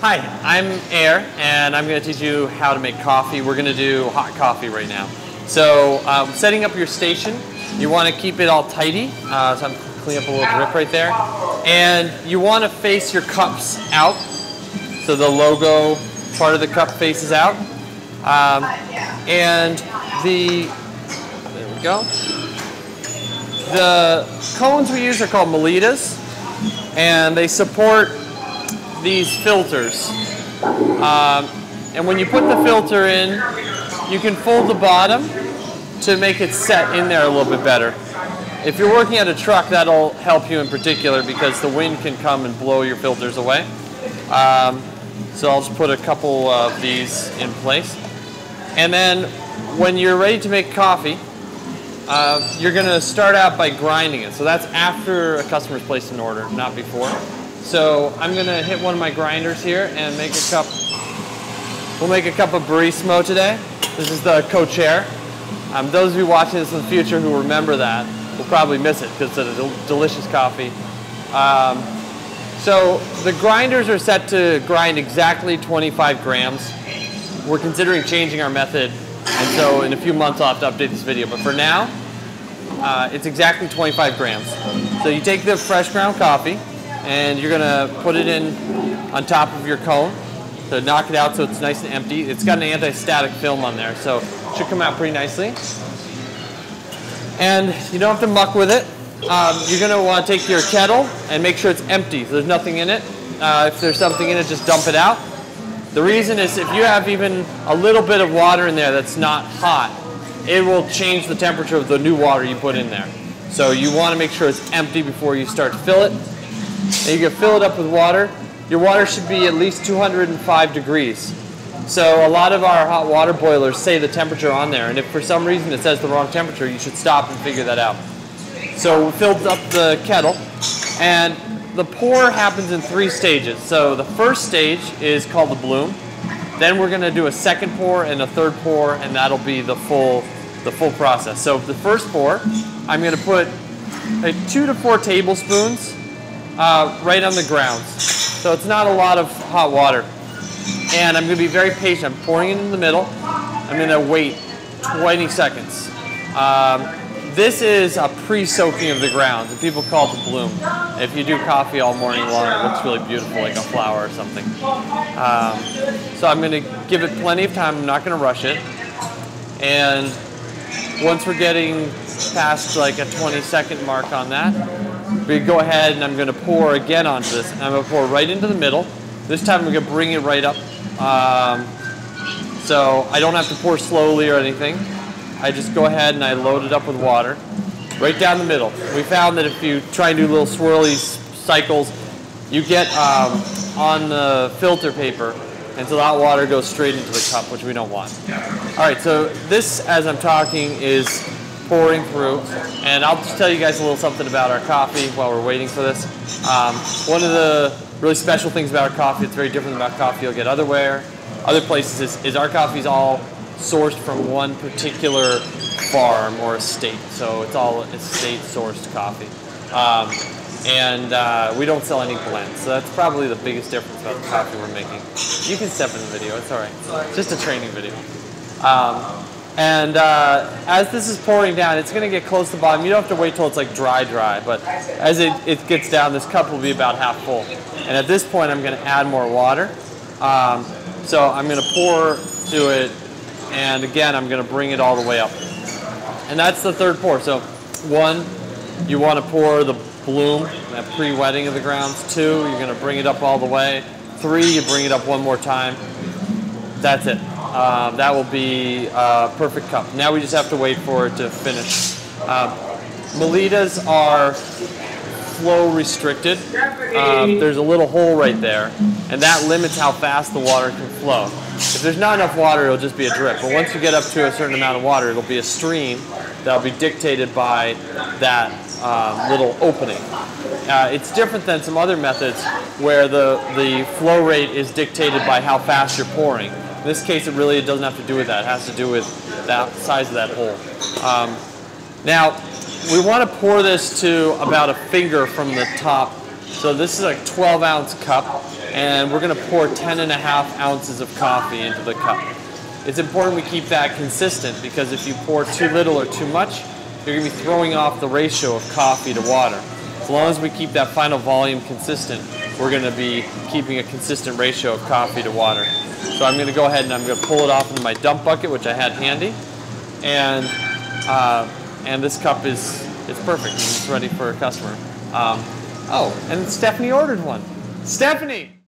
Hi, I'm Air, and I'm going to teach you how to make coffee. We're going to do hot coffee right now. So, setting up your station, you want to keep it all tidy. So I'm cleaning up a little drip right there. And you want to face your cups out, so the logo part of the cup faces out. And there we go. The cones we use are called Melitas, and they support these filters. And when you put the filter in, you can fold the bottom to make it set in there a little bit better. If you're working at a truck, that'll help you in particular because the wind can come and blow your filters away. So I'll just put a couple of these in place. And then when you're ready to make coffee, you're going to start out by grinding it. So that's after a customer's placed an order, not before. So I'm going to hit one of my grinders here and make a cup. We'll make a cup of Barismo today. This is the co-chair. Those of you watching this in the future who remember that will probably miss it because it's a delicious coffee. So the grinders are set to grind exactly 25 grams. We're considering changing our method, and so in a few months I'll have to update this video. But for now, it's exactly 25 grams. So you take the fresh ground coffee, and you're going to put it in on top of your cone to knock it out so it's nice and empty. It's got an anti-static film on there, so it should come out pretty nicely. And you don't have to muck with it. You're going to want to take your kettle and make sure it's empty, so there's nothing in it. If there's something in it, just dump it out. The reason is if you have even a little bit of water in there that's not hot, it will change the temperature of the new water you put in there. So you want to make sure it's empty before you start to fill it. And you can fill it up with water. Your water should be at least 205 degrees. So a lot of our hot water boilers say the temperature on there, and if for some reason it says the wrong temperature, you should stop and figure that out. So we filled up the kettle, and the pour happens in 3 stages. So the first stage is called the bloom. Then we're going to do a second pour and a third pour, and that'll be the full process. So the first pour, I'm going to put 2 to 4 tablespoons right on the grounds. So it's not a lot of hot water. And I'm going to be very patient. I'm pouring it in the middle. I'm going to wait 20 seconds. This is a pre-soaking of the grounds, and people call it the bloom. If you do coffee all morning long, it looks really beautiful, like a flower or something. So I'm going to give it plenty of time. I'm not going to rush it. And once we're getting past like a 20-second mark on that, we go ahead and I'm going to pour again onto this. And I'm going to pour right into the middle. This time I'm going to bring it right up. So I don't have to pour slowly or anything. I just go ahead and I load it up with water right down the middle. We found that if you try and do little swirly cycles, you get on the filter paper, and so that water goes straight into the cup, which we don't want. All right, so this, as I'm talking, is pouring through, and I'll just tell you guys a little something about our coffee while we're waiting for this. One of the really special things about our coffee, it's very different than about coffee you'll get other places, is our coffee is all sourced from one particular farm or estate. So it's all estate sourced coffee. We don't sell any blends. So that's probably the biggest difference about the coffee we're making. You can step in the video, it's all right. It's just a training video. As this is pouring down, it's going to get close to the bottom. You don't have to wait till it's like dry, but as it gets down, this cup will be about half full. And at this point, I'm going to add more water. So I'm going to pour to it, and again, I'm going to bring it all the way up. And that's the third pour. So 1, you want to pour the bloom, that pre-wetting of the grounds. 2, you're going to bring it up all the way. 3, you bring it up one more time. That's it. That will be a perfect cup. Now we just have to wait for it to finish. Melitas are flow restricted. There's a little hole right there, and that limits how fast the water can flow. If there's not enough water, it'll just be a drip. But once you get up to a certain amount of water, it'll be a stream that'll be dictated by that little opening. It's different than some other methods where the flow rate is dictated by how fast you're pouring. In this case, it really doesn't have to do with that. It has to do with the size of that hole. Now, we want to pour this to about a finger from the top. So this is a 12-ounce cup. and we're going to pour 10.5 ounces of coffee into the cup. It's important we keep that consistent because if you pour too little or too much, you're going to be throwing off the ratio of coffee to water. As long as we keep that final volume consistent, we're going to be keeping a consistent ratio of coffee to water. So I'm going to go ahead and I'm going to pull it off into my dump bucket, which I had handy, and this cup is perfect. It's ready for a customer. Oh, and Stephanie ordered one. Stephanie!